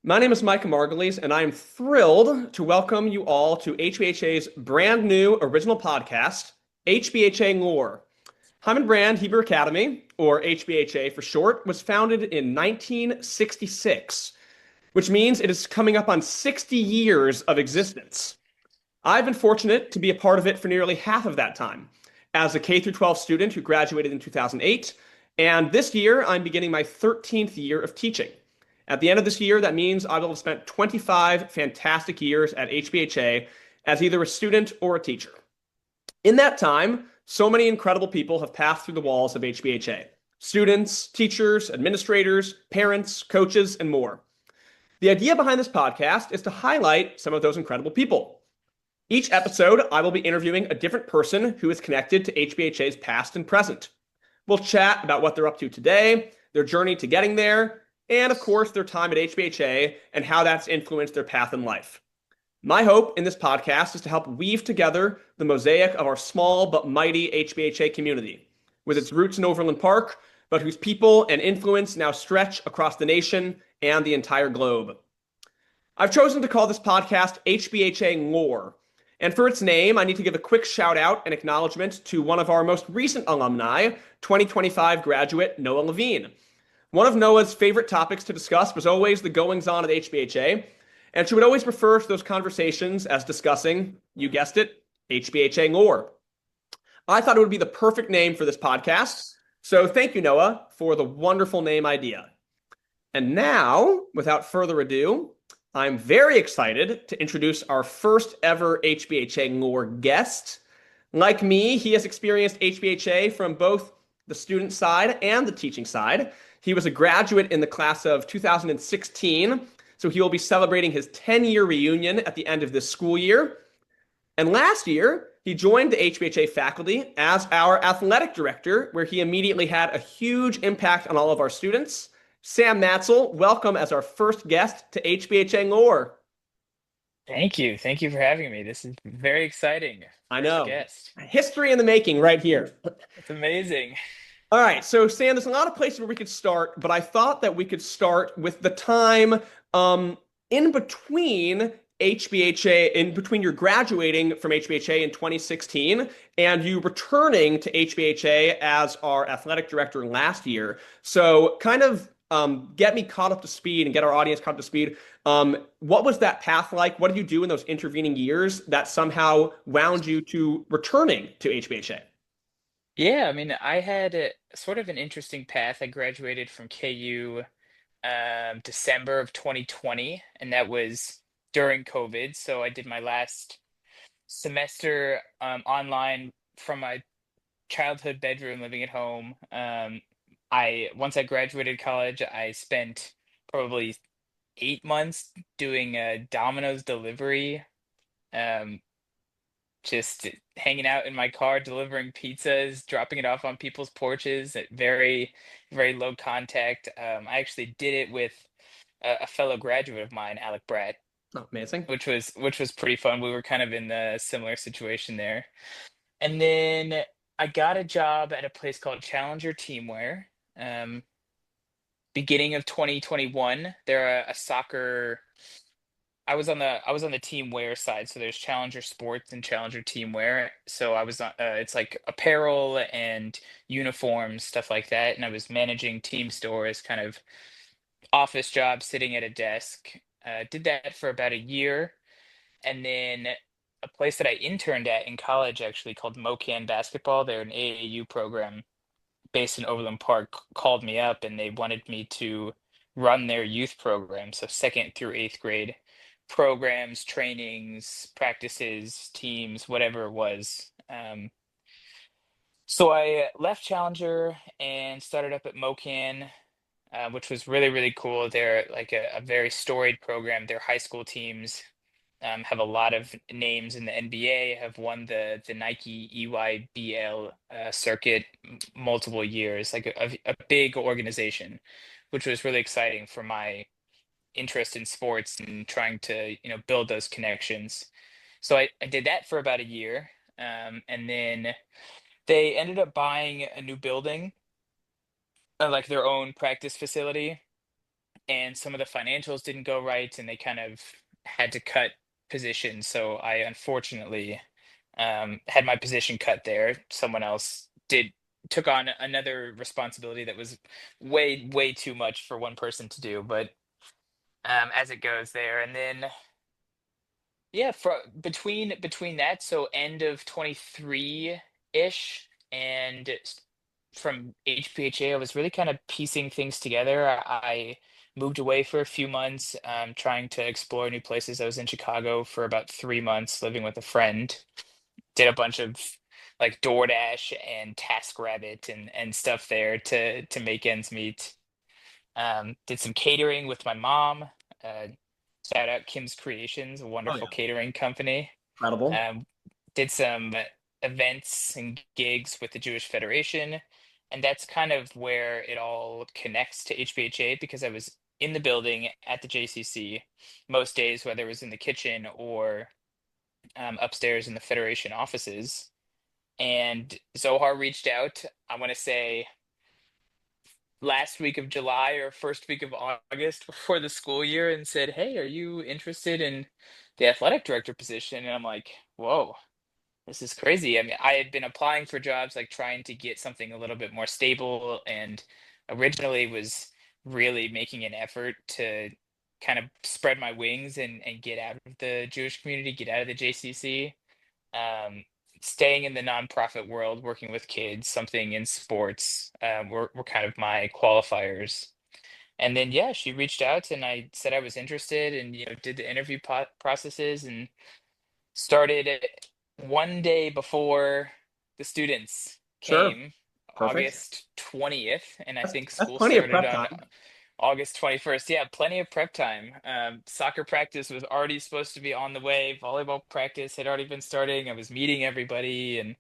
My name is Micah Margulies, and I am thrilled to welcome you all to HBHA's brand new original podcast, HBHA Lore. Hyman Brand Hebrew Academy, or HBHA for short, was founded in 1966, which means it is coming up on 60 years of existence. I've been fortunate to be a part of it for nearly half of that time as a K through 12 student who graduated in 2008, and this year I'm beginning my 13th year of teaching. At the end of this year, that means I will have spent 25 fantastic years at HBHA as either a student or a teacher. In that time, so many incredible people have passed through the walls of HBHA: students, teachers, administrators, parents, coaches, and more. The idea behind this podcast is to highlight some of those incredible people. Each episode, I will be interviewing a different person who is connected to HBHA's past and present. We'll chat about what they're up to today, their journey to getting there, and of course, their time at HBHA and how that's influenced their path in life. My hope in this podcast is to help weave together the mosaic of our small but mighty HBHA community, with its roots in Overland Park, but whose people and influence now stretch across the nation and the entire globe. I've chosen to call this podcast HBHA Lore. And for its name, I need to give a quick shout out and acknowledgement to one of our most recent alumni, 2025 graduate Noah Levine. One of Noah's favorite topics to discuss was always the goings on at HBHA, and she would always refer to those conversations as discussing, you guessed it, HBHA lore. I thought it would be the perfect name for this podcast, so thank you, Noah, for the wonderful name idea. And now, without further ado, I'm very excited to introduce our first ever HBHA lore guest. Like me, he has experienced HBHA from both the student side and the teaching side. He was a graduate in the class of 2016, so he will be celebrating his 10-year reunion at the end of this school year. And last year, he joined the HBHA faculty as our athletic director, where he immediately had a huge impact on all of our students. Sam Matzel, welcome as our first guest to HBHA Lore. Thank you. Thank you for having me. This is very exciting. I First know. guest. History in the making right here. It's amazing. All right, so Sam, there's a lot of places where we could start, but I thought that we could start with the time um, in between HBHA, in between your graduating from HBHA in 2016 and you returning to HBHA as our athletic director last year. So, kind of get me caught up to speed and get our audience caught up to speed. What was that path like? What did you do in those intervening years that somehow wound you to returning to HBHA? Yeah, I mean, I had sort of an interesting path. I graduated from KU December of 2020, and that was during COVID. So I did my last semester online from my childhood bedroom living at home. I once I graduated college, I spent probably 8 months doing Domino's delivery. Um, just hanging out in my car, delivering pizzas, dropping it off on people's porches at very low contact. I actually did it with a fellow graduate of mine, Alec Bratt, Oh, amazing. which was pretty fun. We were kind of in the similar situation there. And then I got a job at a place called Challenger Teamwear. Um, Beginning of 2021. They're a soccer. I was on the team wear side, so there's Challenger Sports and Challenger Team Wear. So I was on it's like apparel and uniforms, stuff like that, and I was managing team stores, kind of office job, sitting at a desk. Did that for about a year, and then a place that I interned at in college actually called MoCan Basketball. They're an AAU program based in Overland Park, called me up and they wanted me to run their youth program, so second through eighth grade programs, trainings, practices, teams, whatever it was. So I left Challenger and started up at MoCan, which was really cool. They're like a very storied program. Their high school teams have a lot of names in the NBA, have won the Nike EYBL circuit multiple years, like a big organization, which was really exciting for my interest in sports and trying to, build those connections. So I did that for about a year. And then they ended up buying a new building, like their own practice facility. and some of the financials didn't go right, and they kind of had to cut positions. So I unfortunately had my position cut there. Someone else did took on another responsibility that was way too much for one person to do, but as it goes there. And then yeah, between that, so end of 23 ish, and from HPHA, I was really kind of piecing things together. I moved away for a few months, trying to explore new places. I was in Chicago for about 3 months, living with a friend. Did a bunch of like DoorDash and TaskRabbit and stuff there to make ends meet. Did some catering with my mom. Uh, Shout out Kim's Creations, a Oh wonderful yeah, catering company. incredible. Um, did some events and gigs with the Jewish Federation, and that's kind of where it all connects to HBHA because I was in the building at the JCC most days, whether it was in the kitchen or upstairs in the Federation offices. And Zohar reached out, I want to say last week of July or first week of August before the school year, and said, "Hey, are you interested in the athletic director position?" And I'm like, "Whoa, this is crazy." I mean, I had been applying for jobs, like trying to get something a little bit more stable, and originally was really making an effort to kind of spread my wings and get out of the Jewish community, get out of the JCC. um, Staying in the nonprofit world, working with kids, something in sports, were kind of my qualifiers. And then, yeah, she reached out and I said I was interested and, did the interview processes and started it one day before the students Sure, came, perfect. August 20th. And I think That's school plenty of started prep on time. August 21st. Yeah, plenty of prep time. Soccer practice was already supposed to be on the way. Volleyball practice had already been starting. I was meeting everybody, and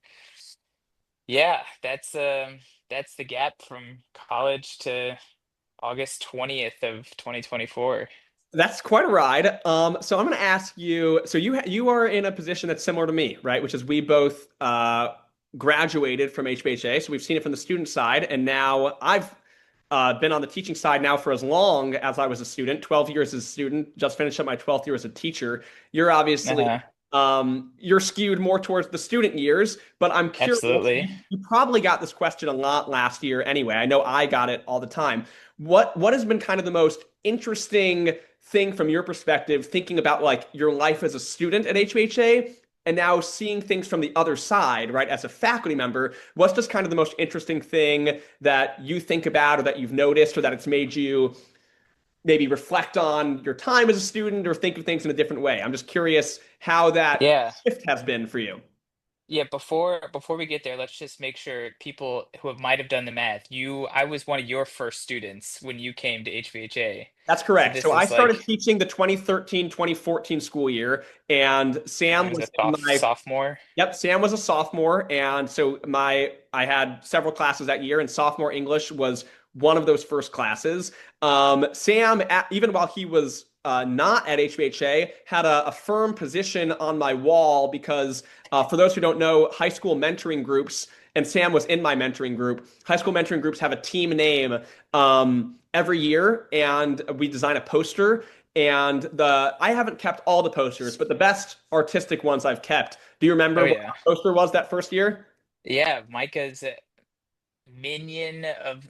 yeah, that's the gap from college to August 20th of 2024. That's quite a ride. So I'm going to ask you. So you are in a position that's similar to me, right? Which is we both graduated from HBHA, so we've seen it from the student side, and now I've been on the teaching side now for as long as I was a student, 12 years as a student. Just finished up my 12th year as a teacher. You're obviously Uh-huh. you're skewed more towards the student years, but I'm curious. Absolutely. You probably got this question a lot last year anyway. I know I got it all the time. What has been kind of the most interesting thing from your perspective, thinking about like your life as a student at HHA and now seeing things from the other side, right? As a faculty member, what's just kind of the most interesting thing that you think about or that you've noticed or that it's made you maybe reflect on your time as a student or think of things in a different way? I'm just curious how that Yeah. shift has been for you. Yeah, before we get there, let's just make sure people might have done the math. I was one of your first students when you came to HVHA. That's So correct. this So I is started like teaching the 2013-2014 school year, and I Sam was was a in my sophomore. Yep, Sam was a sophomore, and so my I had several classes that year, and sophomore English was one of those first classes. Sam, even while he was not at HBHA, had a firm position on my wall because, for those who don't know, high school mentoring groups, and Sam was in my mentoring group. High school mentoring groups have a team name every year, and we design a poster. And the I haven't kept all the posters, but the best artistic ones I've kept. Do you Oh remember what yeah. the poster was that first year? Yeah, Micah's minion of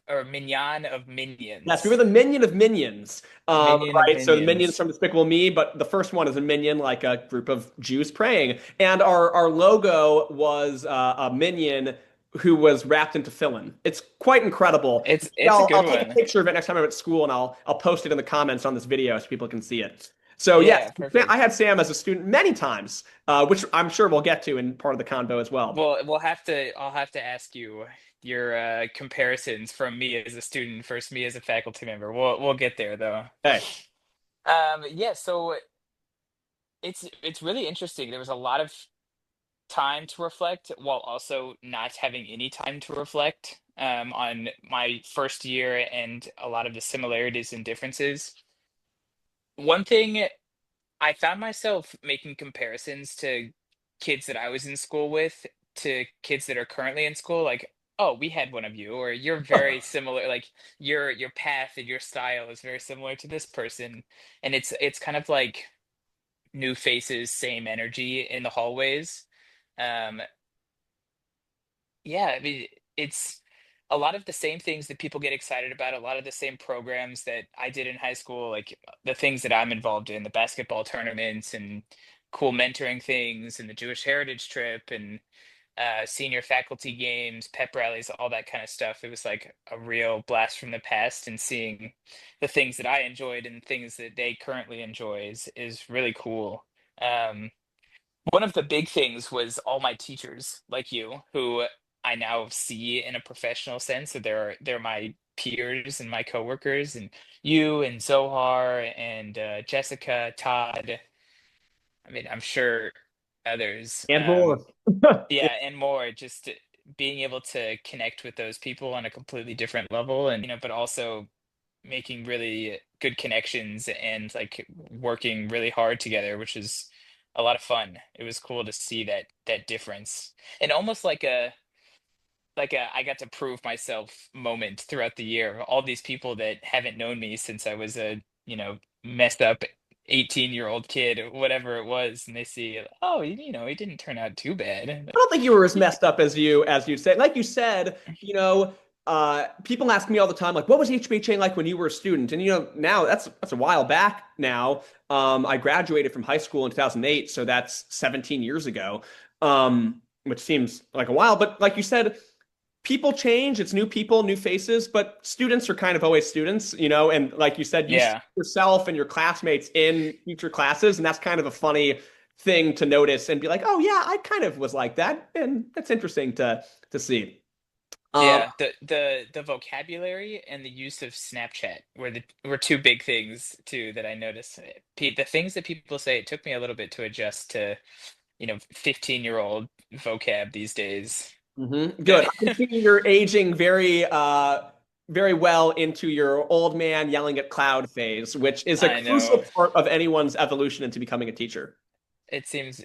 Yes, we were minions. the minion of minions. Minion of Right. So the minions minions. from Despicable Me, but the first one is a minion, like a group of Jews praying. And our logo was a minion who was wrapped into fill-in. It's quite incredible. It's a I'll good take a one. picture of it next time I'm at school, and I'll post it in the comments on this video so people can see it. So yes, Yeah, I perfect. had Sam as a student many times, which I'm sure we'll get to in part of the convo as well. Well, I'll have to ask you your comparisons from me as a student versus me as a faculty member. We'll get there though. Hey, Yeah, so it's really interesting. There was a lot of time to reflect while also not having any time to reflect on my first year and a lot of the similarities and differences. One thing I found myself making comparisons to kids that I was in school with to kids that are currently in school. Like oh, we had one of you, or you're very similar, like your path and your style is very similar to this person. And it's kind of like new faces, same energy in the hallways. Um, yeah, I mean, it's a lot of the same things that people get excited about, a lot of the same programs that I did in high school, like the things that I'm involved in, the basketball tournaments and cool mentoring things and the Jewish Heritage Trip and senior faculty games, pep rallies, all that kind of stuff. It was like a real blast from the past, and seeing the things that I enjoyed and things that they currently enjoy is really cool. Um, One of the big things was all my teachers, like you, who I now see in a professional sense. So they're my peers and my coworkers, and you and Zohar and Jessica, Todd. I mean, I'm sure others. And more. Yeah, and more. Just being able to connect with those people on a completely different level, and but also making really good connections and like working really hard together, which is a lot of fun. It was cool to see that difference, and almost like a I got to prove myself moment throughout the year. All these people that haven't known me since I was a messed up 18-year-old kid or whatever it was, and they see, oh, he didn't turn out too bad. I don't think you were as messed up as you said. Like you said, people ask me all the time, like, what was HBHA like when you were a student? And now that's a while back now. I graduated from high school in 2008, so that's 17 years ago, which seems like a while. But like you said, people change. It's new people, new faces, but students are kind of always students, And like you said, you see Yeah. yourself and your classmates in future classes, and that's kind of a funny thing to notice and be like, oh yeah, I kind of was like that, and that's interesting to see. Um, Yeah, the vocabulary and the use of Snapchat were two big things too that I noticed. The things that people say, it took me a little bit to adjust to, 15-year-old vocab these days. Good. I can see you're aging very well into your old man yelling at cloud phase, which is a I crucial know. part of anyone's evolution into becoming a teacher. It seems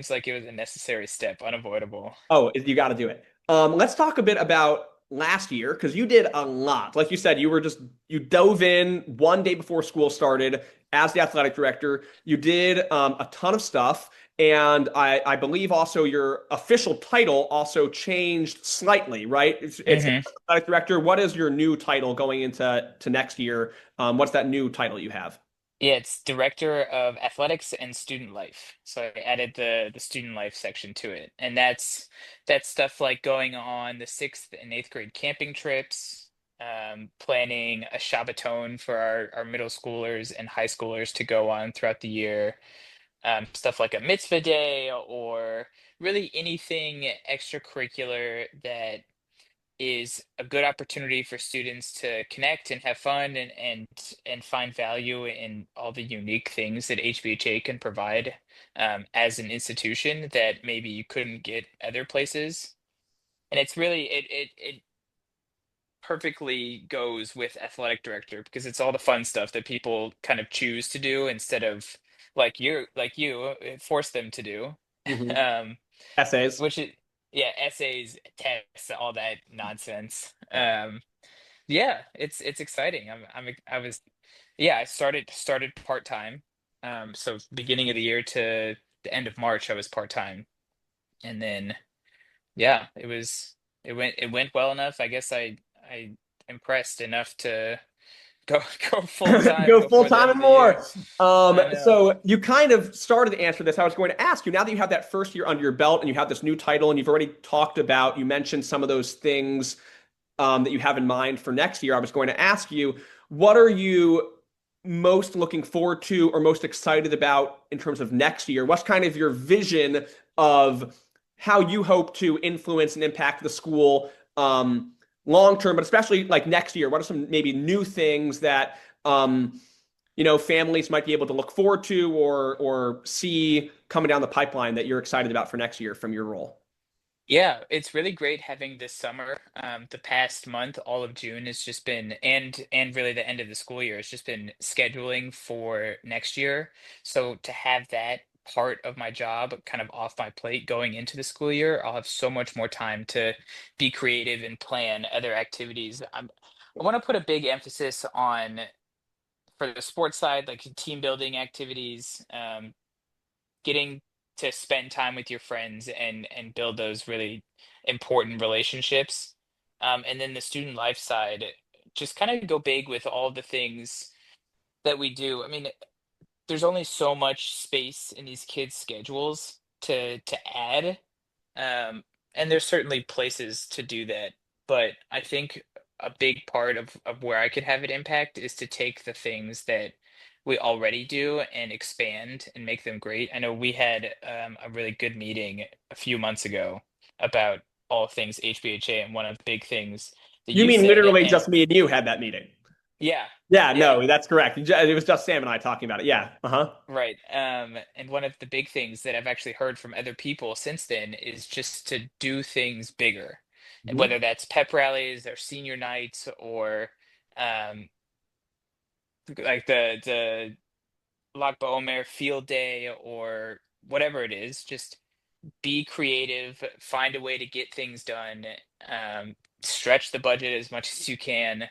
like it was a necessary step, unavoidable. Oh, you got to do it. Let's talk a bit about last year because you did a lot. Like you said, you dove in one day before school started as the athletic director. You did a ton of stuff, and I believe also your official title also changed slightly, right? It's Hmm. athletic director. What is your new title going into next year? What's that new title you have? Yeah, it's Director of Athletics and Student Life. So I added the student life section to it. And that's stuff like going on the sixth and eighth grade camping trips, planning a Shabbaton for our middle schoolers and high schoolers to go on throughout the year. Stuff like a mitzvah day or really anything extracurricular that is a good opportunity for students to connect and have fun and find value in all the unique things that HBHA can provide as an institution that maybe you couldn't get other places. And it's really it perfectly goes with athletic director because it's all the fun stuff that people kind of choose to do instead of like you force them to do. Mhm. Um, Essays. which is yeah, essays, tests, all that nonsense. Yeah. Yeah, it's exciting. I was yeah, I started part-time. So beginning of the year to the end of March I was part-time. And then yeah, it went well enough. I guess I impressed enough to go go full-time Go full before the time end and of the year. more. I know. So you kind of started to answer this. I was going to ask you now that you have that first year under your belt and you have this new title and you've already talked about, you mentioned some of those things that you have in mind for next year. I was going to ask you, what are you most looking forward to or most excited about in terms of next year? What's kind of your vision of how you hope to influence and impact the school long term, but especially like next year? What are some maybe new things that families might be able to look forward to or see coming down the pipeline that you're excited about for next year from your role? Yeah, it's really great having this summer. The past month, all of June has just been, and really the end of the school year has just been scheduling for next year. So to have that part of my job kind of off my plate going into the school year, I'll have so much more time to be creative and plan other activities. I want to put a big emphasis on for the sports side, like team building activities, getting to spend time with your friends and build those really important relationships. And then the student life side, just kind of go big with all the things that we do. I mean, there's only so much space in these kids' schedules to add. Um, and there's certainly places to do that, but I think a big part of where I could have an impact is to take the things that we already do and expand and make them great. I know we had a really good meeting a few months ago about all things HBHA, and one of the big things that You you mean said, literally and just me and you had that meeting? yeah, Yeah, yeah. no, that's correct. It was just Sam and I talking about it. Yeah. Uh-huh. Right. And one of the big things that I've actually heard from other people since then is just to do things bigger. And Mhm. whether that's pep rallies or senior nights or um, like the Lag BaOmer field day or whatever it is, just be creative, find a way to get things done, stretch the budget as much as you can,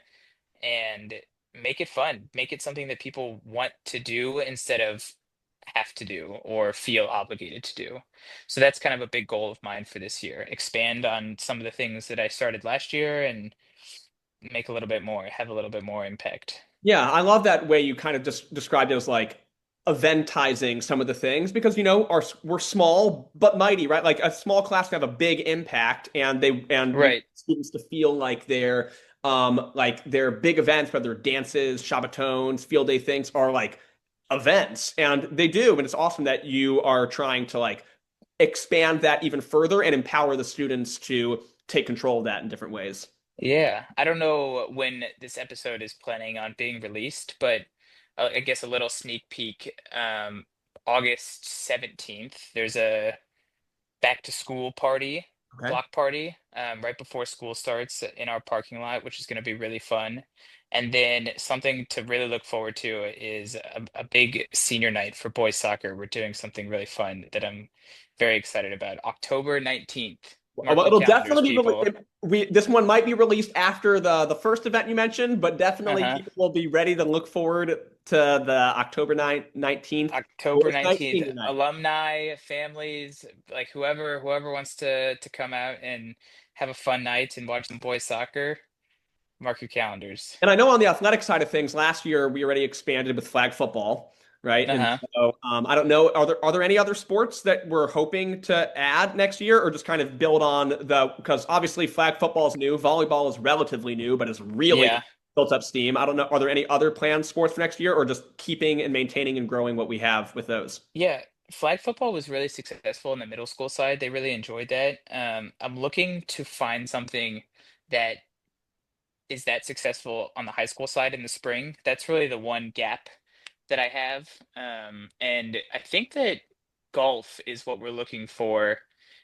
and make it fun. Make it something that people want to do instead of have to do or feel obligated to do. So that's kind of a big goal of mine for this year. Expand on some of the things that I started last year and make a little bit more, have a little bit more impact. Yeah, I love that way you kind of just described it as like eventizing some of the things because we're small but mighty, right? Like a small class can have a big impact, and we want Right. students to feel like their big events, whether dances, Shabbatons, field day things, are like events, and they do, and it's awesome that you are trying to like expand that even further and empower the students to take control of that in different ways. Yeah. I don't know when this episode is planning on being released, but I guess a little sneak peek. August 17th, there's a back to school party, Okay. block party, right before school starts in our parking lot, which is going to be really fun. And then something to really look forward to is a big senior night for boys soccer. We're doing something really fun that I'm very excited about. October 19th. Mark Well, your it'll calendars, definitely be people. this one might be released after the first event you mentioned, but definitely Uh-huh. people will be ready to look forward to the October 19th October boys night 19th. senior night. Alumni, families, like whoever wants to come out and have a fun night and watch some boys soccer, mark your calendars. And I know on the athletic side of things, last year we already expanded with flag football, right? And Uh-huh. so I don't know, are there any other sports that we're hoping to add next year, or just kind of build on because obviously flag football is new, volleyball is relatively new, but it's really Yeah. built up steam. I don't know, are there any other planned sports for next year, or just keeping and maintaining and growing what we have with those? Yeah, flag football was really successful in the middle school side. They really enjoyed that. I'm looking to find something that is that successful on the high school side in the spring. That's really the one gap that I have. And I think that golf is what we're looking for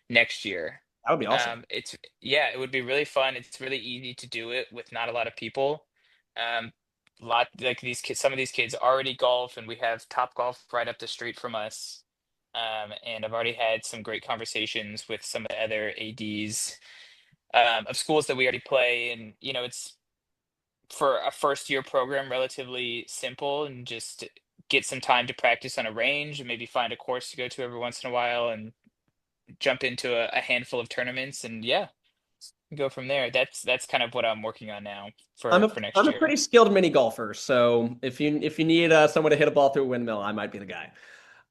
next year. That would be awesome. It's yeah, it would be really fun. It's really easy to do it with not a lot of people. Um, lot like these kids, some of these kids already golf, and we have Top Golf right up the street from us. And I've already had some great conversations with some of the other ADs of schools that we already play, and it's for a first year program relatively simple and just get some time to practice on a range and maybe find a course to go to every once in a while and jump into a handful of tournaments and yeah, go from there. That's kind of what I'm working on now I'm for a I'm next a year. pretty skilled mini golfer, so if you need someone to hit a ball through a windmill, I might be the guy.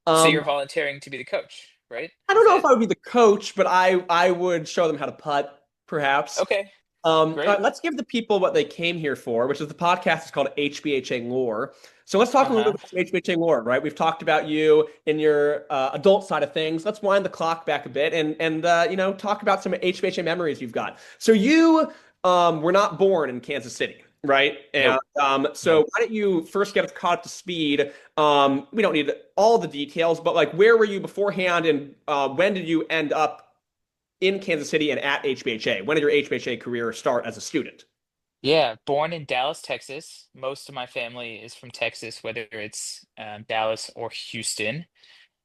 So you're Um, volunteering to be the coach, right? I don't Is know if that I would be the coach, but I would show them how to putt, perhaps. okay? All Great. right, let's give the people what they came here for, which is the podcast is called HBHA Lore. So let's talk a little Uh-huh. bit about HBHA Lore, right? We've talked about you in your adult side of things. Let's wind the clock back a bit and talk about some HBHA memories you've got. So you were not born in Kansas City, right? And Nope. so Nope. why don't you first get us caught up to speed? We don't need all the details, but like where were you beforehand, and when did you end up in Kansas City and at HBHA? When did your HBHA career start as a student? Yeah, born in Dallas, Texas. Most of my family is from Texas, whether it's Dallas or Houston.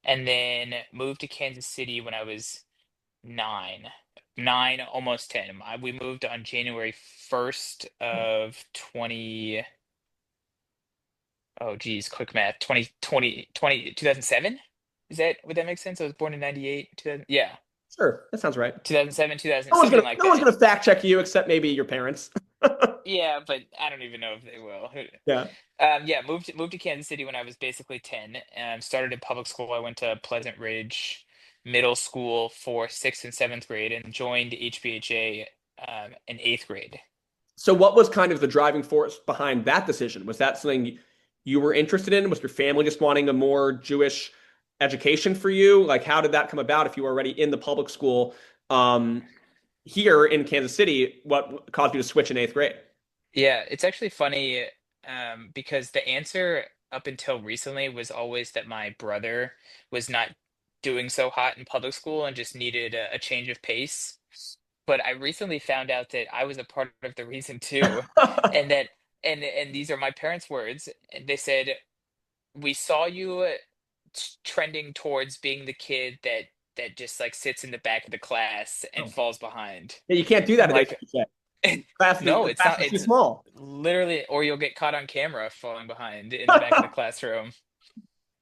and then moved to Kansas City when I was 9, 9, almost 10. We moved on January 1st of 20. Oh, geez, quick math. 2007. Would that make sense? I was born in 98, 2000, yeah, Sure, that sounds right. 2007, 2000, something like No one's that. gonna fact check you except maybe your parents. Yeah, but I don't even know if they will. Yeah. Yeah, moved to Kansas City when I was basically 10. Started in public school. I went to Pleasant Ridge Middle School for sixth and seventh grade, and joined HBHA in eighth grade. So what was kind of the driving force behind that decision? Was that something you were interested in? Was your family just wanting a more Jewish education for you? Like, how did that come about if you were already in the public school here in Kansas City? What caused you to switch in eighth grade? Yeah, it's actually funny because the answer up until recently was always that my brother was not doing so hot in public school and just needed a change of pace. But I recently found out that I was a part of the reason too, and that and these are my parents' words. And they said, "We saw you trending towards being the kid that just like sits in the back of the class and Oh. falls behind." Yeah, you can't do I'm that at like, HBK. no, The it's class not. is too It's small. literally, or you'll get caught on camera falling behind in the back of the classroom.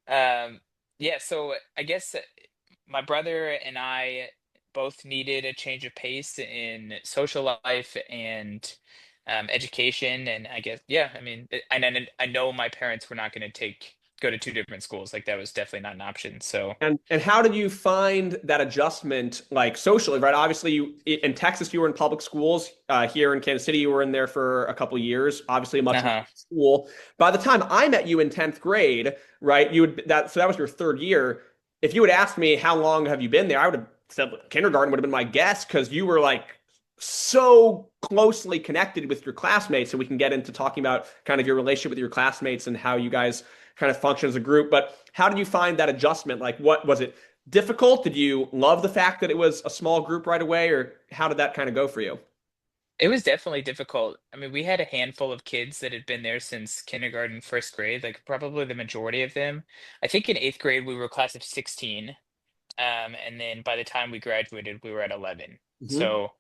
Um, yeah, so I guess my brother and I both needed a change of pace in social life and education, and I guess yeah, I mean, I know my parents were not going to go to two different schools. Like that was definitely not an option. So, And how did you find that adjustment, like socially, right? Obviously, in Texas, you were in public schools. Here in Kansas City, you were in there for a couple years. Obviously, a much larger uh-huh. school. By the time I met you in 10th grade, right? That was your third year. If you had asked me how long have you been there, I would have said kindergarten would have been my guess because you were like so closely connected with your classmates. And we can get into talking about kind of your relationship with your classmates and how you guys kind of function as a group. But how did you find that adjustment? Like, what was it difficult? Did you love the fact that it was a small group right away, or how did that kind of go for you? It was definitely difficult. I mean, we had a handful of kids that had been there since kindergarten, first grade, like probably the majority of them. I think in eighth grade we were a class of 16. And then by the time we graduated, we were at 11. Hmm. So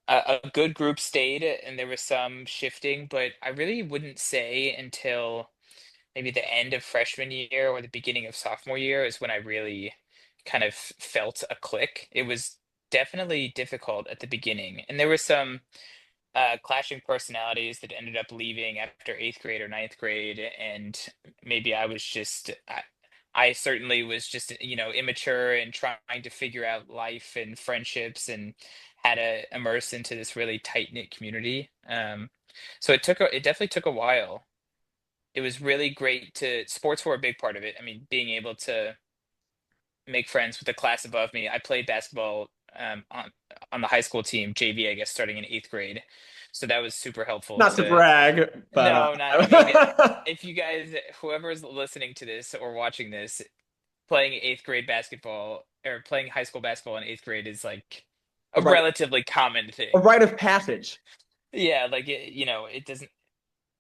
a good group stayed, and there was some shifting, but I really wouldn't say until maybe the end of freshman year or the beginning of sophomore year is when I really kind of felt a click. It was definitely difficult at the beginning, and there was some clashing personalities that ended up leaving after eighth grade or ninth grade, and maybe I certainly was just immature and trying to figure out life and friendships and had to immerse into this really tight knit community. So it definitely took a while. It was really great to sports were a big part of it. I mean, being able to make friends with the class above me. I played basketball on the high school team, JV, I guess, starting in eighth grade. So that was super helpful Not to to. brag, but No, not. I mean, if you guys, whoever's listening to this or watching this, playing eighth grade basketball or playing high school basketball in eighth grade is like a a rite, relatively common a thing. rite of passage. Yeah, like it doesn't.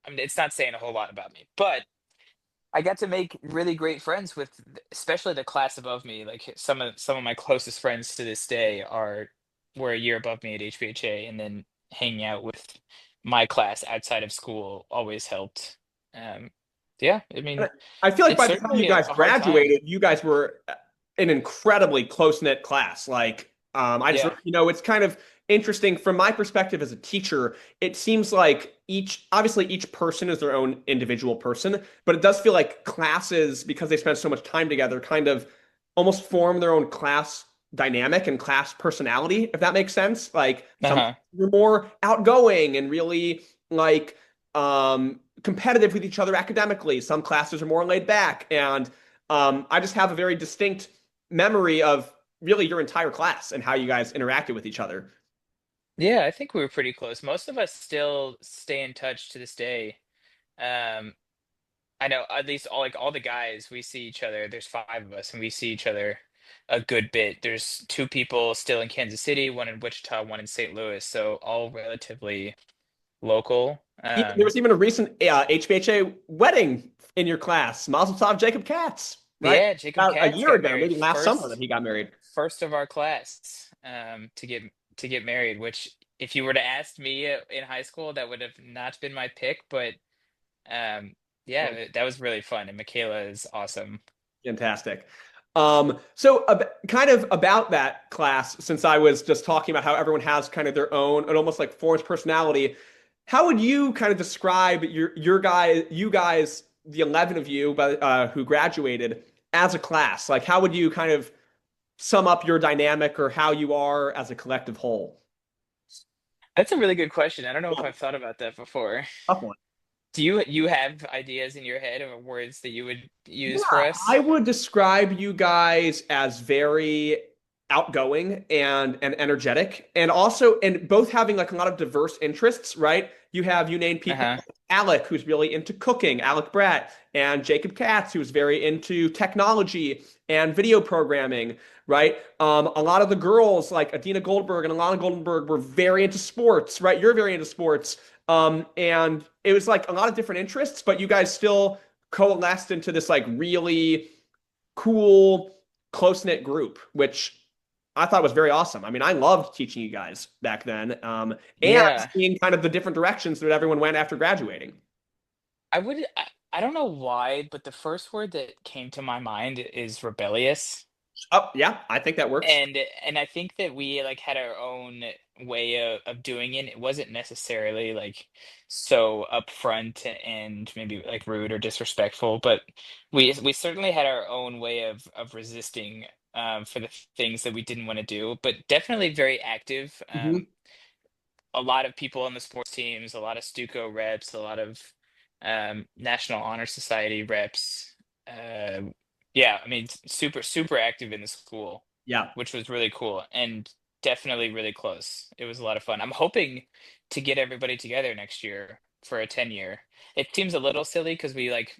I mean, it's not saying a whole lot about me, but I got to make really great friends with, especially the class above me. Like some of my closest friends to this day were a year above me at HBHA, and then hanging out with my class outside of school always helped. Um, yeah, I And mean, I feel like it's by the time you certainly a, guys a hard time. graduated, you guys were an incredibly close knit class. Like, I just, Yeah. it's kind of interesting from my perspective as a teacher. It seems like obviously, each person is their own individual person, but it does feel like classes, because they spend so much time together, kind of almost form their own class dynamic and class personality, if that makes sense. Like, some Uh-huh. you're more outgoing and really like, competitive with each other academically. Some classes are more laid back. And I just have a very distinct memory of really your entire class and how you guys interacted with each other. Yeah, I think we were pretty close. Most of us still stay in touch to this day. Um, I know at least all the guys, we see each other. There's five of us, and we see each other a good bit. There's two people still in Kansas City, one in Wichita, one in St. Louis, so all relatively local. There was even a recent HBHA wedding in your class. Mazel tov, Jacob Katz. right? Yeah, Jacob About a Katz year got ago, married maybe last summer that first he got married. first of our class to get married, which if you were to ask me in high school, that would have not been my pick, but um yeah, Well, that was really fun and Michaela is awesome. fantastic. So kind of about that class, since I was just talking about how everyone has kind of their own and almost like forced personality, how would you kind of describe you guys, the 11 of you, but who graduated as a class? Like, how would you kind of sum up your dynamic or how you are as a collective whole? That's a really good question. I don't know if Yeah, I've thought about that before. tough one. Do you have ideas in your head of words that you would Yeah, use for I us? would describe you guys as very outgoing and energetic, and also and both having like a lot of diverse interests, right? You named people Uh-huh. like Alec, who's really into cooking, Alec Bratt, and Jacob Katz, who's very into technology and video programming, right? A lot of the girls like Adina Goldberg and Alana Goldenberg were very into sports, right? You're very into sports. And it was like a lot of different interests, but you guys still coalesced into this like really cool, close knit group, which I thought was very awesome. I mean, I loved teaching you guys back then, and Yeah. seeing kind of the different directions that everyone went after graduating. I don't know why, but the first word that came to my mind is rebellious. Oh, yeah, I think that works. And I think that we like had our own way of doing it. It wasn't necessarily like so upfront and maybe like rude or disrespectful, but we certainly had our own way of resisting for the things that we didn't want to do, but definitely very active. Hmm. A lot of people on the sports teams, a lot of Stuco reps, a lot of National Honor Society reps. Uh, yeah, I mean, super active in the school, Yeah. which was really cool and definitely really close. It was a lot of fun. I'm hoping to get everybody together next year for a 10-year. It seems a little silly because we like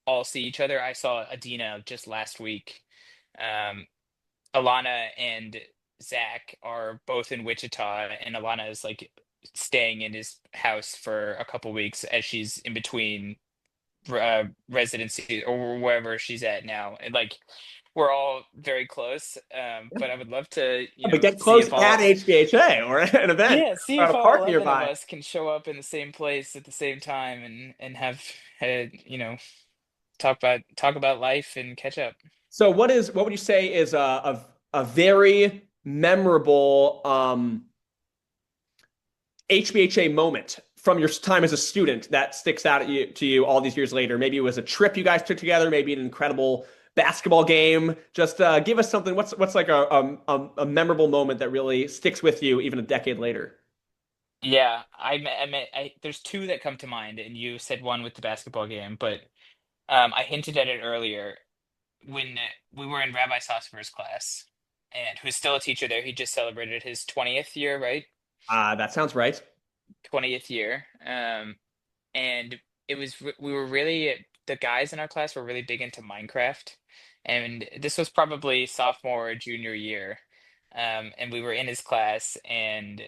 all see each other. I saw Adina just last week. Um, Alana and Zach are both in Wichita, and Alana is like staying in his house for a couple weeks as she's in between residency or wherever she's at now. And like we're all very close, but I would love to, But get see close if at all HBHA or an event yeah, see or at if a all park 11 of nearby. us can show up in the same place at the same time and have talk about life and catch up. So what would you say is a very memorable HBHA moment from your time as a student that sticks out to you all these years later? Maybe it was a trip you guys took together, maybe an incredible basketball game. Just give us something. What's like a memorable moment that really sticks with you even a decade later? Yeah, there's two that come to mind, and you said one with the basketball game, but I hinted at it earlier when we were in Rabbi Sosfer's class, and who's still a teacher there. He just celebrated his 20th year, right? That sounds right. 20th year. And we were really the guys in our class were really big into Minecraft, and this was probably sophomore or junior year. And we were in his class, and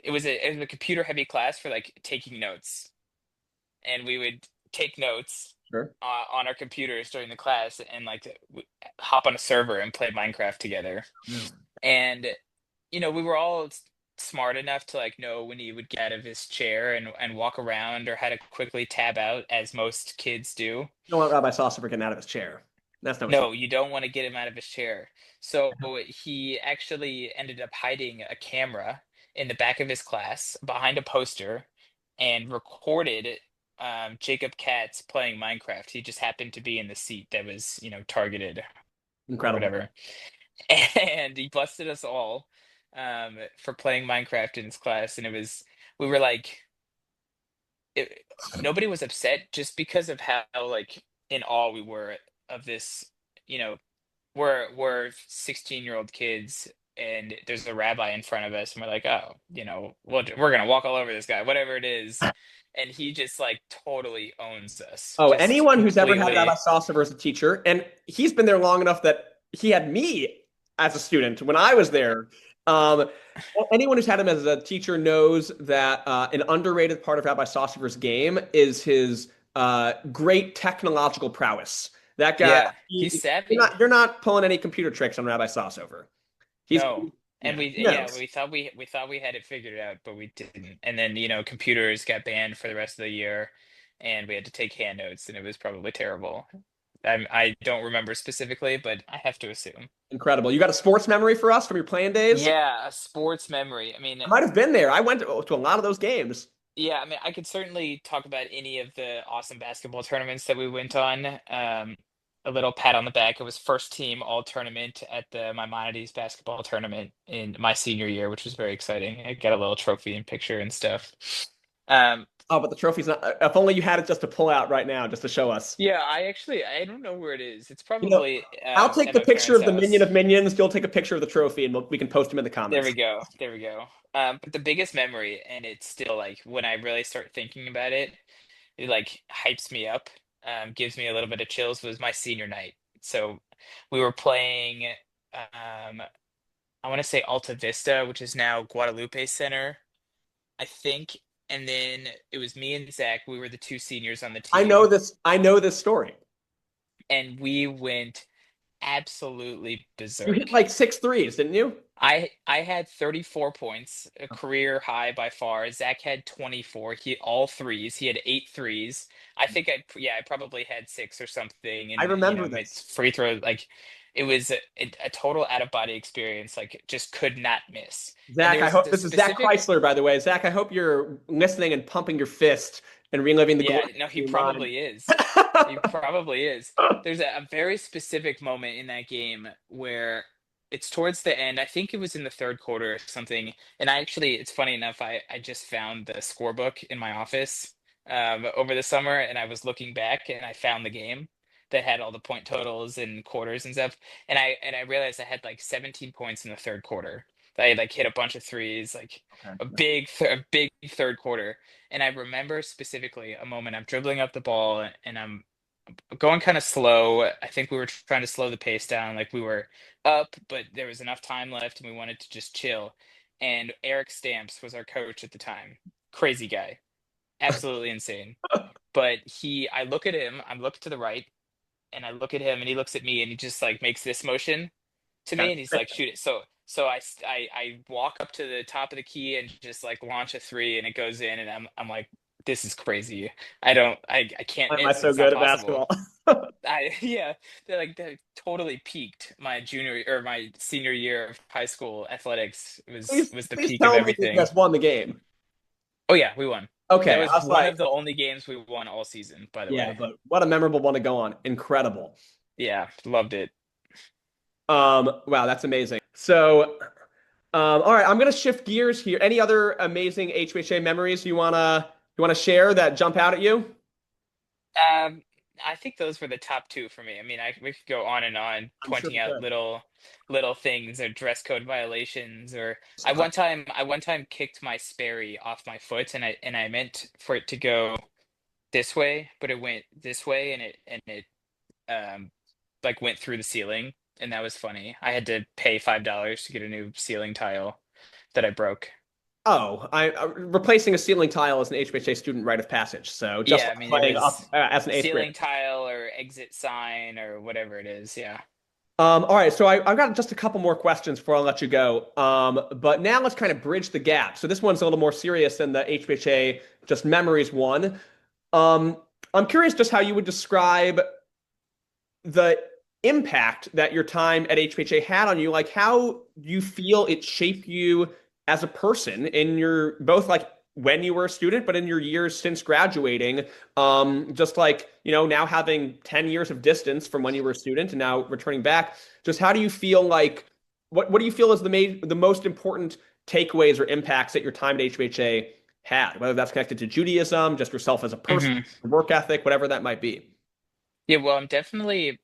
it was a computer heavy class for like taking notes, and we would take notes Sure. on our computers during the class and like hop on a server and play Minecraft together. Yeah. And we were all smart enough to like know when he would get out of his chair and walk around or how to quickly tab out, as most kids do. You don't want Rabbi Saucer getting out of his chair. That's no issue. No, you don't want to get him out of his chair. So he actually ended up hiding a camera in the back of his class behind a poster and recorded Jacob Katz playing Minecraft. He just happened to be in the seat that was, targeted or Incredible. whatever. And he busted us all for playing Minecraft in his class. And we were like, it, nobody was upset just because of how like in awe we were of this, you know, we're 16-year-old kids and there's a rabbi in front of us and we're like, oh, we're gonna walk all over this guy, whatever it is. And he just like totally owns us, Oh, just anyone who's ever had Rabbi completely. Saucer as a teacher, and he's been there long enough that he had me as a student when I was there. Um, Anyone who's had him as a teacher knows that an underrated part of Rabbi Saucer's game is his great technological prowess. That guy, Yeah, he's you're savvy. not pulling any computer tricks on Rabbi Sassover. He's, No. And yeah, we he yeah, knows. we thought we had it figured out, but we didn't. And then, computers got banned for the rest of the year and we had to take hand notes and it was probably terrible. I don't remember specifically, but I have to assume. Incredible. You got a sports memory for us from your playing days? Yeah, a sports memory. I mean, I might have been there. I went to a lot of those games. yeah, I mean, I could certainly talk about any of the awesome basketball tournaments that we went on. A little pat on the back. It was first team all tournament at the Maimonides basketball tournament in my senior year, which was very exciting. I got a little trophy and picture and stuff. Um, Oh, but the trophy's not. If only you had it just to pull out right now, just to show us. yeah, I don't know where it is. It's You know, probably I'll take at the my picture parents' of the minion house. of minions. You'll take a picture of the trophy, and we can post them in the There comments. we go. There we go. But the biggest memory, and it's still like when I really start thinking about it, it like hypes me up, gives me a little bit of chills, was my senior night. So we were playing, I want to say Alta Vista, which is now Guadalupe Center, I think. And then it was me and Zach. We were the two seniors on the I know team, this. I know this story. and we went absolutely You hit berserk. like six threes, didn't you? I had 34 points, a career high by far. Zach had 24. He all threes. He had eight threes. I think I probably had six or something. I And remember made this. free throw like it was a total out of body experience. Like just could not miss. And there Zach, I was hope a this is Zach specific. Chrysler, by the way. Zach, I hope you're listening and pumping your fist and reliving the Yeah, glory no, in he your mind. probably is. He probably is. There's a very specific moment in that game where it's towards the end. I think it was in the third quarter or something. And it's funny enough, I just found the scorebook in my office over the summer, and I was looking back, and I found the game that had all the point totals and quarters and stuff. And I realized I had like 17 points in the third quarter. I like hit a bunch of threes, like Okay. a big third quarter. And I remember specifically a moment I'm dribbling up the ball and I'm going kind of slow. I think we were trying to slow the pace down. Like we were up, but there was enough time left and we wanted to just chill. And Eric Stamps was our coach at the time. Crazy guy. Absolutely insane. But I look at him, I'm looking to the right, and I look at him and he looks at me and he just like makes this motion to me and he's like, shoot it. So I walk up to the top of the key and just like launch a three and it goes in and I'm like, this is crazy. I can't Why am I miss. so It's not good at possible. basketball? Yeah, they totally peaked my junior or my senior year of high school athletics was the Please peak of tell me you everything. guys won the game. Oh yeah, we won. That Okay, I was was one like, of the only games we won all season, by the yeah, way. but what a memorable one to go on. Incredible. Yeah, loved it. Wow, that's amazing. So, all right, I'm gonna shift gears here. Any other amazing HBHA memories you wanna share that jump out at you? Um, I think those were the top two for me. I mean, we could go on and on I'm sure pointing we out could. little things or dress code violations or Uh, I one time kicked my Sperry off my foot and I meant for it to go this way, but it went this way and it um like went through the ceiling and that was funny. I had to pay $5 to get a new ceiling tile that I broke. Oh, replacing a ceiling tile is an HBHA student rite of passage. So just Yeah, I like mean it playing was up as an eighth grader. ceiling tile or exit sign or whatever it is. Yeah. All right, so I've got just a couple more questions before I let you go. But now let's kind of bridge the gap. So this one's a little more serious than the HBHA just memories one. Um, I'm curious just how you would describe the impact that your time at HPHA had on you. Like, how you feel it shaped you as a person in your both like when you were a student, but in your years since graduating. Just like, now having 10 years of distance from when you were a student and now returning back, just how do you feel like what do you feel is the most important takeaways or impacts that your time at HPHA had, whether that's connected to Judaism, just yourself as a person, hmm work ethic, whatever that might be. Yeah, well, I'm definitely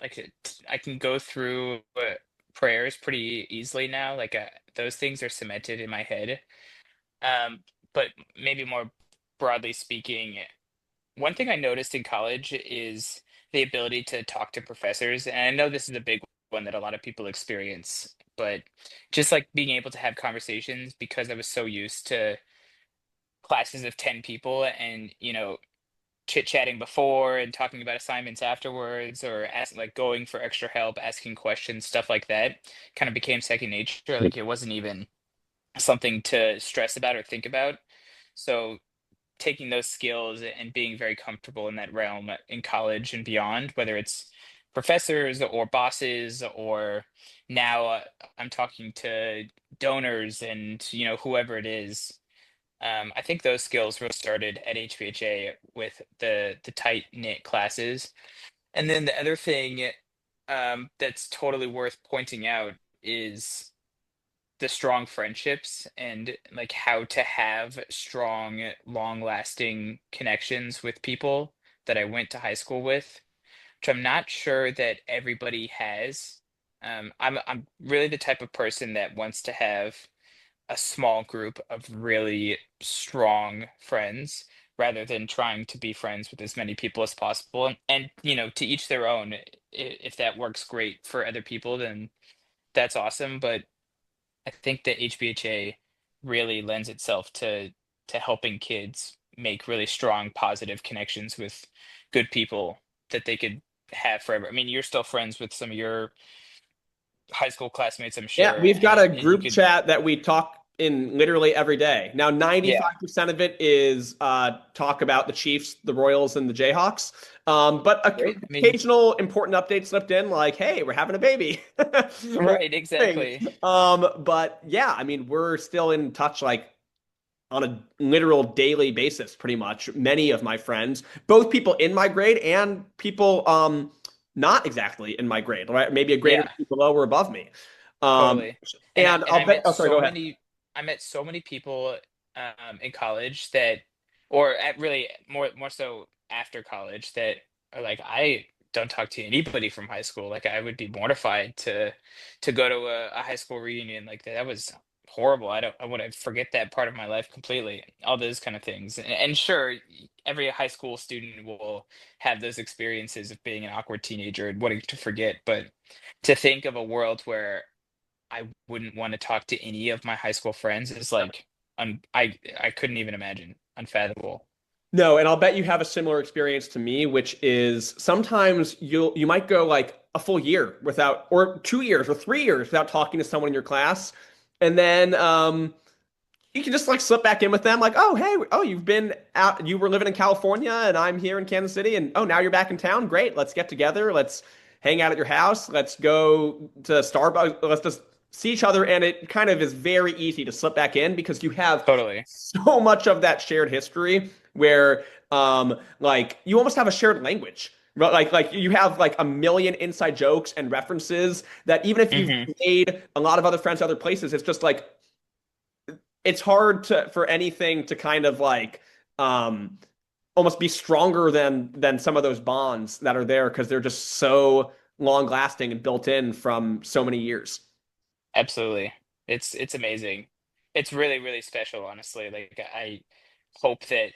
like I can go through prayers pretty easily now. Like those things are cemented in my head. Um, but maybe more broadly speaking, one thing I noticed in college is the ability to talk to professors. And I know this is a big one that a lot of people experience, but just like being able to have conversations because I was so used to classes of 10 people and chit-chatting before and talking about assignments afterwards, or like going for extra help, asking questions, stuff like that, kind of became second nature. Like it wasn't even something to stress about or think about. So taking those skills and being very comfortable in that realm in college and beyond, whether it's professors or bosses, or now I'm talking to donors and whoever it is. I think those skills really started at HPHA with the tight knit classes. And then the other thing that's totally worth pointing out is the strong friendships and like how to have strong, long-lasting connections with people that I went to high school with, which I'm not sure that everybody has. I'm really the type of person that wants to have a small group of really strong friends rather than trying to be friends with as many people as possible. And to each their own. If that works great for other people, then that's awesome. But I think that HBHA really lends itself to helping kids make really strong, positive connections with good people that they could have forever. I mean, you're still friends with some of your high school classmates, I'm Yeah, sure, we've got a and you group could, chat that we talk in literally every day. Now, yeah, 95% of it is talk about the Chiefs, the Royals, and the Jayhawks. But great. I mean, occasional important updates slipped in, like, hey, we're having a baby. Or right, thing. exactly. But yeah, I mean, we're still in touch like on a literal daily basis, pretty much. Many of my friends, both people in my grade and people not exactly in my grade, right? Maybe a grade or Yeah, two below or above me. Um, totally. And I and and I'll I bet. met Oh, sorry. Go so ahead. many I met so many people in college that, or at really more so after college, that are like, I don't talk to anybody from high school. Like I would be mortified to go to a high school reunion like that. That was horrible. I want to forget that part of my life completely. All those kind of things. And sure, every high school student will have those experiences of being an awkward teenager and wanting to forget, but to think of a world where I wouldn't want to talk to any of my high school friends is like I couldn't even imagine. Unfathomable. No, and I'll bet you have a similar experience to me, which is sometimes you might go like a full year without, or 2 years or 3 years without talking to someone in your class, and then you can just like slip back in with them, like, oh, hey, oh, you've been out, you were living in California, and I'm here in Kansas City, and oh, now you're back in town. Great, let's get together. Let's hang out at your house. Let's go to Starbucks. Let's just see each other, and it kind of is very easy to slip back in because you have Totally. so much of that shared history where, like, you almost have a shared language. Like you have like a million inside jokes and references that even if you've Hmm. made a lot of other friends other places, it's just like it's hard to for anything to kind of like um almost be stronger than some of those bonds that are there because they're just so long lasting and built in from so many years. Absolutely. It's amazing. It's really, really special, honestly. Like I hope that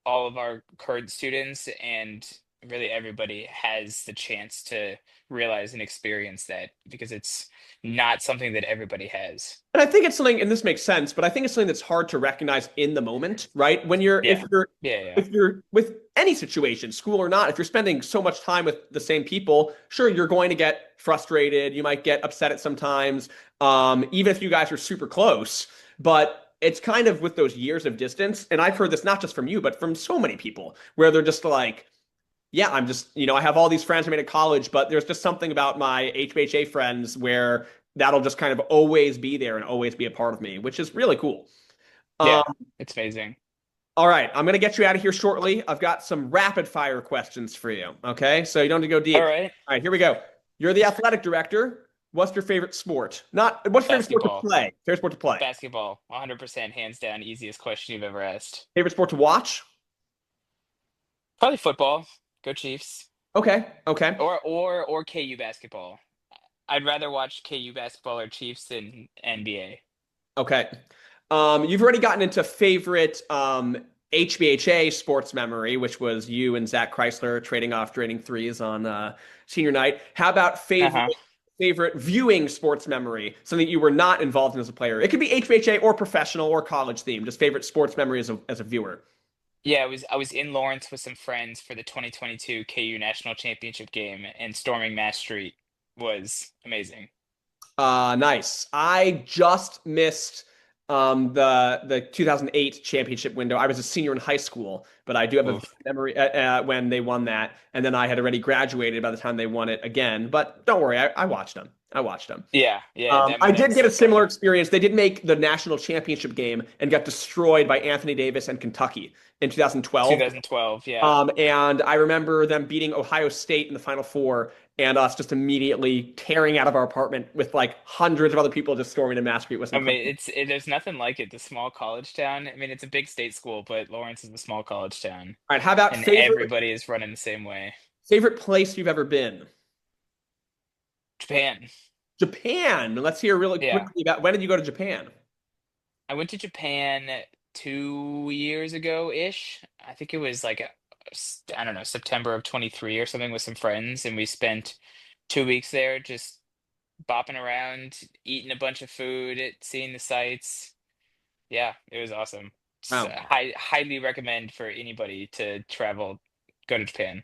all of our current students and really everybody has the chance to realize and experience that, because it's not something that everybody has. And I think it's something, and this makes sense, but I think it's something that's hard to recognize in the moment, right? When you're Yeah. Yeah, yeah. if you're with any situation, school or not, if you're spending so much time with the same people, sure, you're going to get frustrated. You might get upset at sometimes, even if you guys are super close. But it's kind of with those years of distance, and I've heard this not just from you, but from so many people, where they're just like, yeah, I'm just, I have all these friends I made at college, but there's just something about my HBHA friends where that'll just kind of always be there and always be a part of me, which is really cool. Um, Yeah. It's amazing. all right, I'm gonna get you out of here shortly. I've got some rapid fire questions for you. Okay, so you don't have to go All deep. right. All right, here we go. You're the athletic director. What's your favorite sport? Not what's your favorite sport to Basketball. play? Favorite sport to play? Basketball. 100% hands down easiest question you've ever asked. Favorite sport to watch? Probably football. Go Chiefs. Okay, okay, Or KU basketball. I'd rather watch KU basketball or Chiefs than NBA. okay. You've already gotten into favorite HBHA sports memory, which was you and Zach Chrysler trading off draining threes on senior night. How about Uh-huh. favorite viewing sports memory? Something you were not involved in as a player. It could be HBHA or professional or college theme. Just favorite sports memory as a viewer. Yeah, I was in Lawrence with some friends for the 2022 KU National Championship game, and storming Mass Street was amazing. Nice. I just missed the 2008 championship window. I was a senior in high school, but I do have a vivid Oof. memory when they won that, and then I had already graduated by the time they won it again. But don't worry, I watched them. I watched them. Yeah, yeah. I I mean, did that's get a so similar fun. experience. They did make the national championship game and got destroyed by Anthony Davis and Kentucky in 2012. 2012. Yeah. And I remember them beating Ohio State in the Final Four and us just immediately tearing out of our apartment with like hundreds of other people just storming to Mass Street. It was I mean, incredible. there's nothing like it. The small college town. I mean, it's a big state school, but Lawrence is a small college town, All right, how about and favorite everybody is running the same way. favorite place you've ever been? Japan. Japan. Let's hear really Yeah. quickly about when did you go to Japan? I went to Japan 2 years ago-ish. I think it was like I don't know, September of 23 or something with some friends, and we spent 2 weeks there just bopping around, eating a bunch of food, seeing the sights. Yeah, it was awesome. Wow, Highly recommend for anybody to travel, go to Japan.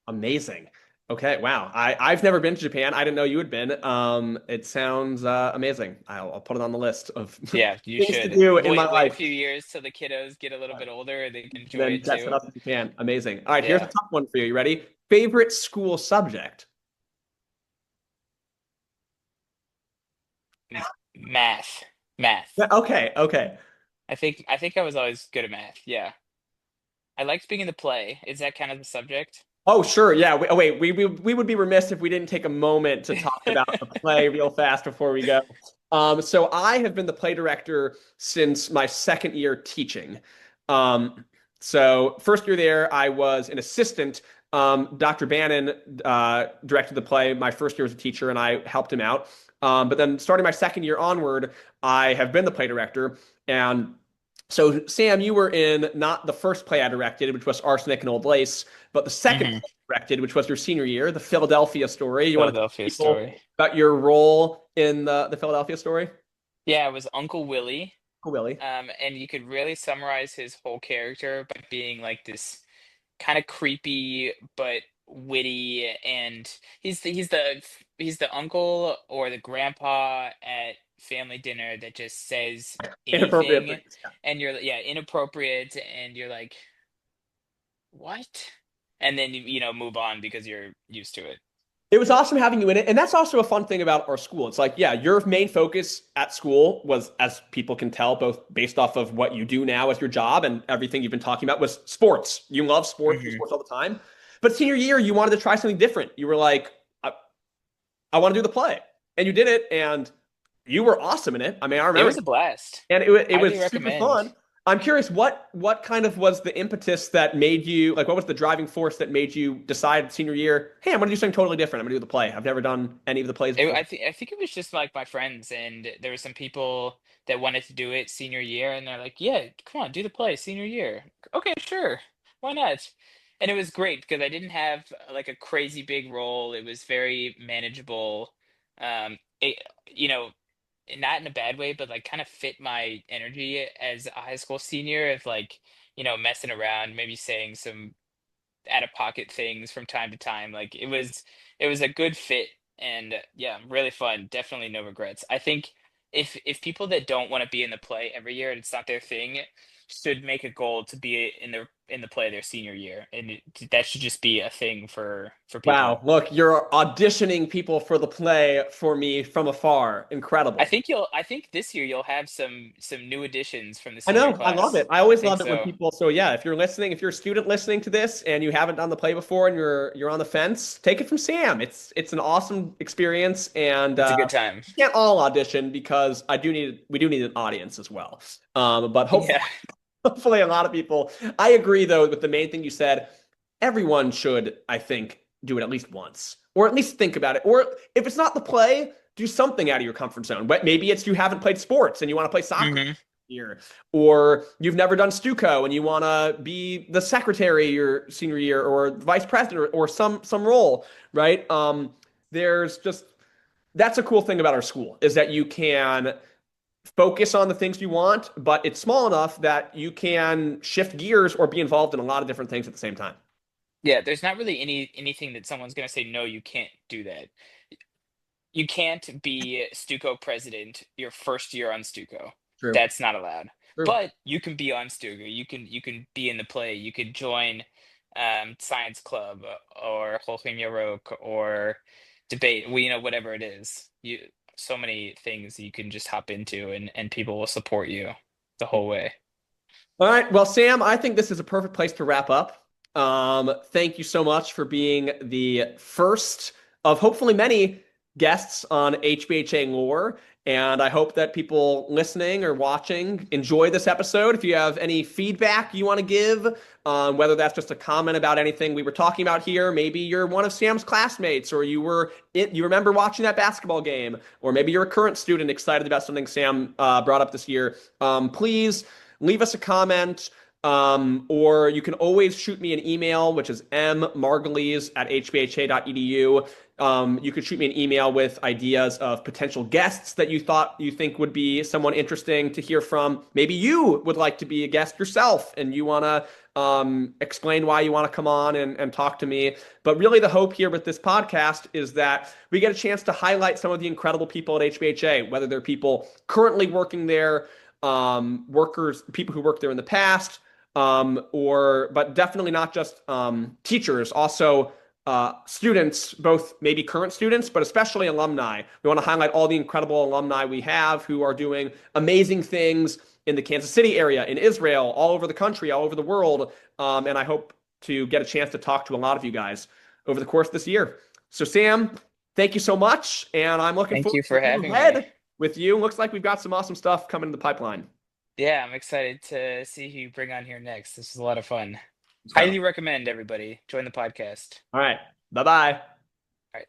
amazing. Okay, wow. I've never been to Japan. I didn't know you had been. It sounds amazing. I'll put it on the list of Yeah, you things to should. do in my Wait a life. few years till the kiddos get a little bit older and they can enjoy Then it that's what too. else in Japan. Amazing. All right, here's a Yeah. tough one for you. You ready? Favorite school subject? M- Math. Math. Yeah, okay, okay. I think I was always good at math. Yeah. I liked being in the play. Is that kind of the subject? Oh, sure. Yeah. Oh, wait. We would be remiss if we didn't take a moment to talk about the play real fast before we go. So I have been the play director since my second year teaching. So first year there, I was an assistant. Dr. Bannon directed the play my first year as a teacher, and I helped him out. But then starting my second year onward, I have been the play director. And so, Sam, you were in not the first play I directed, which was Arsenic and Old Lace, but the second play Hmm. I directed, which was your senior year, the Philadelphia story. You want to tell Philadelphia people story. about your role in the Philadelphia story? Yeah, it was Uncle Willie. Oh, Willie. And you could really summarize his whole character by being like this kind of creepy but witty, and he's the uncle or the grandpa at family dinner that just says Inappropriate anything, things. Yeah. and you're, yeah, inappropriate, and you're like, what? And then you move on because you're used to it. It was awesome having you in it. And that's also a fun thing about our school. It's like, yeah, your main focus at school was, as people can tell, both based off of what you do now as your job and everything you've been talking about, was sports. You love sports, you do Hmm. sports all the time. But senior year, you wanted to try something different. You were like, I want to do the play. And you did it, and you were awesome in it. I mean, I It remember, was a blast. and it Highly was super recommend. fun. I'm curious, what kind of was the impetus that made you like? What was the driving force that made you decide senior year? Hey, I'm going to do something totally different. I'm going to do the play. I've never done any of the plays It, before. I think it was just like my friends, and there were some people that wanted to do it senior year, and they're like, "Yeah, come on, do the play senior year." Okay, sure, why not? And it was great because I didn't have like a crazy big role. It was very manageable. It, you know, not in a bad way, but like kind of fit my energy as a high school senior of like, messing around, maybe saying some out of pocket things from time to time. Like it was a good fit, and yeah, really fun. Definitely no regrets. I think if people that don't want to be in the play every year and it's not their thing should make a goal to be in the play their senior year, and that should just be a thing for Wow, people. look, you're auditioning people for the play for me from afar. Incredible. I think this year you'll have some new additions from the I senior know. I love class. it. I I always think love it when so. people. So yeah, if you're listening, if you're a student listening to this and you haven't done the play before and you're on the fence, take it from Sam. It's an awesome experience, and It's a good time. we can't all audition because we do need an audience as well. But hopefully, Yeah. hopefully a lot of people. I agree though with the main thing you said. Everyone should, I think, do it at least once, or at least think about it. Or if it's not the play, do something out of your comfort zone. But maybe it's you haven't played sports and you want to play soccer Hmm. year, or you've never done Stuco and you want to be the secretary your senior year, or vice president, or some role, right? There's just that's a cool thing about our school is that you can focus on the things you want, but it's small enough that you can shift gears or be involved in a lot of different things at the same time. Yeah, there's not really anything that someone's gonna say, no, you can't do that. You can't be Stuco president your first year on Stuco. True. That's not allowed. True. But you can be on Stuco. You can be in the play. You could join science club or Holcim Yarok or debate. We whatever it is. You so many things you can just hop into and people will support you the whole way. All right. Well, Sam, I think this is a perfect place to wrap up. Thank you so much for being the first of hopefully many guests on HBHA Lore. And I hope that people listening or watching enjoy this episode. If you have any feedback you want to give, whether that's just a comment about anything we were talking about here, maybe you're one of Sam's classmates, or you remember watching that basketball game, or maybe you're a current student excited about something Sam brought up this year. Please leave us a comment. Or you can always shoot me an email, which is mmargulies@hbha.edu. You could shoot me an email with ideas of potential guests that you think would be someone interesting to hear from. Maybe you would like to be a guest yourself and you want to explain why you want to come on and talk to me. But really the hope here with this podcast is that we get a chance to highlight some of the incredible people at HBHA, whether they're people currently working there, workers, people who worked there in the past, but definitely not just teachers, also students, both maybe current students, but especially alumni. We want to highlight all the incredible alumni we have who are doing amazing things in the Kansas City area, in Israel, all over the country, all over the world. And I hope to get a chance to talk to a lot of you guys over the course of this year. So Sam, thank you so much. And I'm looking Thank you forward for to having ahead me. with you. Looks like we've got some awesome stuff coming in the pipeline. Yeah, I'm excited to see who you bring on here next. This is a lot of fun. Incredible. Highly recommend everybody join the podcast. All right. Bye-bye.